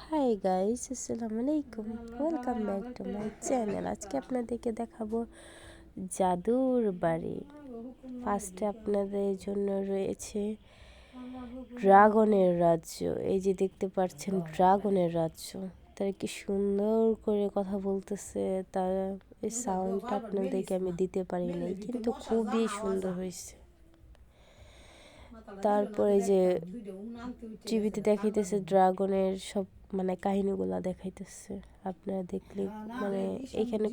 Hi guys, আসসালামু আলাইকুম। Welcome back to my channel. আজকে আপনাদেরকে দেখাবো জাদুর বাড়ি। ফার্স্টে আপনাদের জন্য রয়েছে ড্রাগনের রাজ্য। এই যে দেখতে পাচ্ছেন ড্রাগনের রাজ্য, তারা কি সুন্দর করে কথা বলতেছে। তার এই সাউন্ডটা আপনাদেরকে আমি দিতে পারি নাই, কিন্তু খুবই সুন্দর হয়েছে। তারপরে যে টিভিতে দেখাইতেছে ড্রাগনের সব কাহিনীগুলা দেখাইতেছে, আপনারা দেখলে এখানে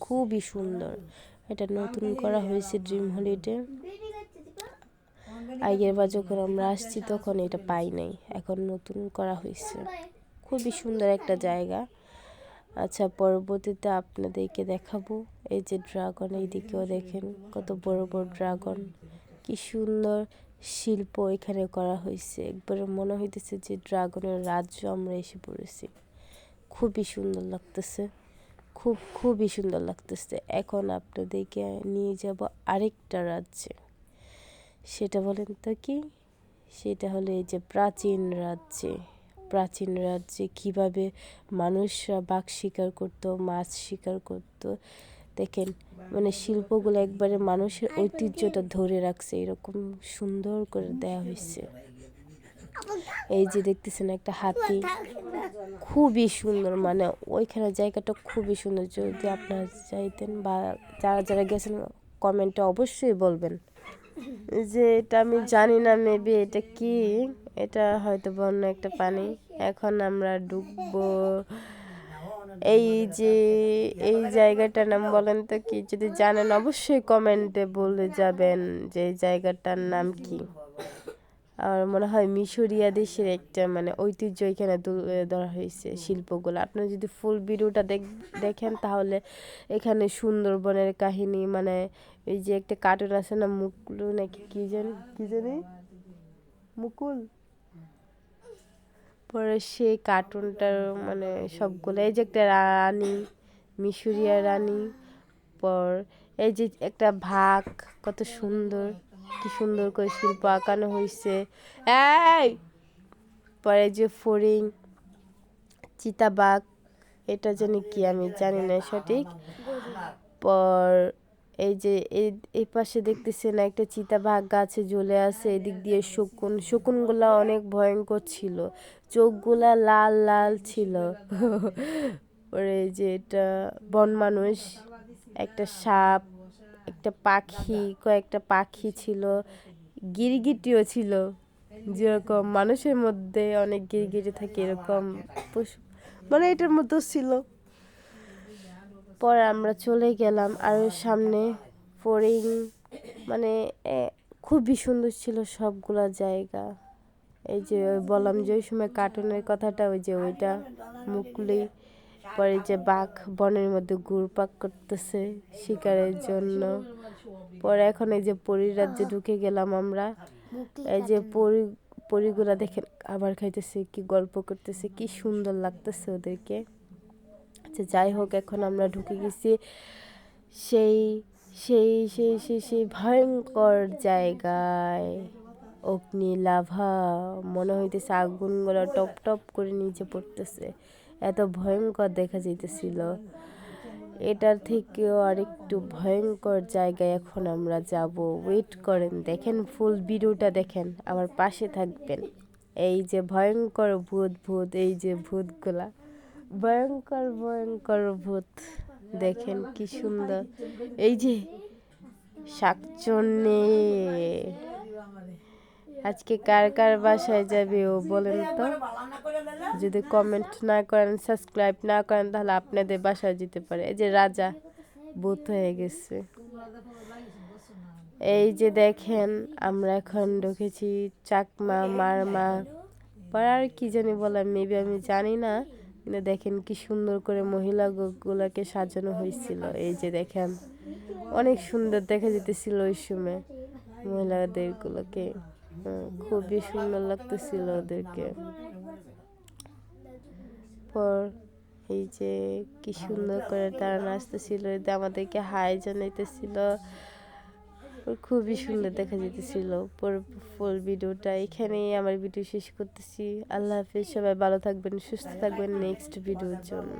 খুবই সুন্দর। এটা নতুন করা হয়েছে ড্রিম হলিডে। আগের বার যখন আমরা আসছি তখন এটা পাই নাই, এখন নতুন করা হয়েছে। খুবই সুন্দর একটা জায়গা। আচ্ছা, পরবর্তীতে আপনাদেরকে দেখাবো এই যে ড্রাগন। এইদিকেও দেখেন কত বড় বড় ড্রাগন, কি সুন্দর শিল্প এখানে করা হয়েছে। একবারে মনে হইতেছে যে ড্রাগনের রাজ্য আমরা এসে পড়েছি। খুবই সুন্দর লাগতেছে, খুবই সুন্দর লাগতেছে। এখন আপনাদেরকে নিয়ে যাব আরেকটা রাজ্যে। সেটা বলেন তো কি? সেটা হলো এই যে প্রাচীন রাজ্যে কিভাবে মানুষরা বাঘ শিকার করতো, মাছ শিকার করতো। দেখেন শিল্পগুলো একবারে মানুষের ঐতিহ্যটা ধরে রাখছে, এরকম সুন্দর করে দেয়া হয়েছে। এই যে দেখতেছেন একটা হাতি, খুবই সুন্দর। ওইখানে জায়গাটা খুবই সুন্দর। যদি আপনারা চাইতেন বা যারা যারা গেছেন কমেন্টে অবশ্যই বলবেন। যে এটা আমি জানি না, মেবি এটা কি, এটা হয়তো বন্য একটা পানি। এখন আমরা ডুববো। এই যে এই জায়গাটার নাম বলেন তো কি? যদি জানেন অবশ্যই কমেন্টে বলে যাবেন যে এই জায়গাটার নাম কি। আর মনে হয় মিশরিয়া দেশের একটা ঐতিহ্য এখানে তুলে ধরা হয়েছে, শিল্পগুলো। আপনারা যদি ফুল ভিডিওটা দেখেন তাহলে এখানে সুন্দরবনের কাহিনী, এই যে একটা কার্টুন আছে না, মুকুল নাকি কি জানি মুকুল, পরে সেই কার্টুনটার সবগুলো। এই যে একটা রানী, মিশরিয়া রানী, পর এই যে একটা ভাগ, কত সুন্দর, কি সুন্দর করে শিল্প আঁকানো হয়েছে। এই পরে যে ফড়িং, চিতাবাঘ, এটা জানি কি আমি জানি না সঠিক। পর এই যে এই পাশে দেখতেছে না একটা চিতাবাঘ গাছে ঝুলে আছে। এদিক দিয়ে শকুনগুলা অনেক ভয়ঙ্কর ছিল, চোখগুলা লাল লাল ছিল। পরে এই যে এটা বন মানুষ, একটা সাপ, একটা পাখি, কয়েকটা পাখি ছিল, গিরগিটিও ছিল। যেরকম মানুষের মধ্যে অনেক গিরগিটি থাকে, এরকম পশু এটার মধ্যেও ছিল। পরে আমরা চলে গেলাম আরো সামনে। ফড়িং খুবই সুন্দর ছিল সবগুলা জায়গা। এই যে বললাম যে ওই সময় কার্টুনের কথাটা, ওই যে ওইটা মুকলি। পরে যে বাঘ বনের মধ্যে ঘুরপাক করতেছে শিকারের জন্য। পরে এখন এই যে পরীর রাজ্যে ঢুকে গেলাম আমরা। এই যে পরীগুলা দেখেন আবার খাইতেছে, কি গল্প করতেছে, কি সুন্দর লাগতেছে ওদেরকে। আচ্ছা, যাই হোক, এখন আমরা ঢুকে গেছি সেই সেই সেই সেই সেই ভয়ঙ্কর জায়গায়। অগ্নি লাভা, মনে হইতেছে আগুনগুলো টপ টপ করে নিচে পড়তেছে, এত ভয়ঙ্কর দেখা যাইতেছিল। এটার থেকেও আরেকটু ভয়ঙ্কর জায়গায় এখন আমরা যাব। ওয়েট করেন, দেখেন ফুল ভিডিওটা দেখেন, আমার পাশে থাকবেন। এই যে ভয়ঙ্কর ভূত, এই যে ভূতগুলা, ভয়ঙ্কর ভয়ঙ্কর ভূত, দেখেন কি সুন্দর। এই যে শাকচুন্নি, আজকে কার কার বাসায় যাবে ও বলেন তো? যদি কমেন্ট না করেন, সাবস্ক্রাইব না করেন, তাহলে আপনাদের বাসায় যেতে পারে। এই যে রাজা ভূত হয়ে গেছে। এই যে দেখেন আমরা এখন ঢুকেছি চাকমা, মারমা, পরে আর কি জানি বলে, মেবি আমি জানি না। কিন্তু দেখেন কি সুন্দর করে মহিলা গুলাকে সাজানো হয়েছিল। এই যে দেখেন অনেক সুন্দর দেখা যেতেছিল ওই সময় মহিলাদের গুলোকে। খুবই সুন্দর লাগতেছিল ওদেরকে। পর এই যে কি সুন্দর করে তারা নাচতেছিল, আমাদেরকে হাই জানাইতেছিল। ওর খুবই সুন্দর দেখা যেতেছিল। ফুল ভিডিওটা এখানেই আমার ভিডিও শেষ করতেছি। আল্লাহ হাফেজ, সবাই ভালো থাকবেন, সুস্থ থাকবেন নেক্সট ভিডিওর জন্য।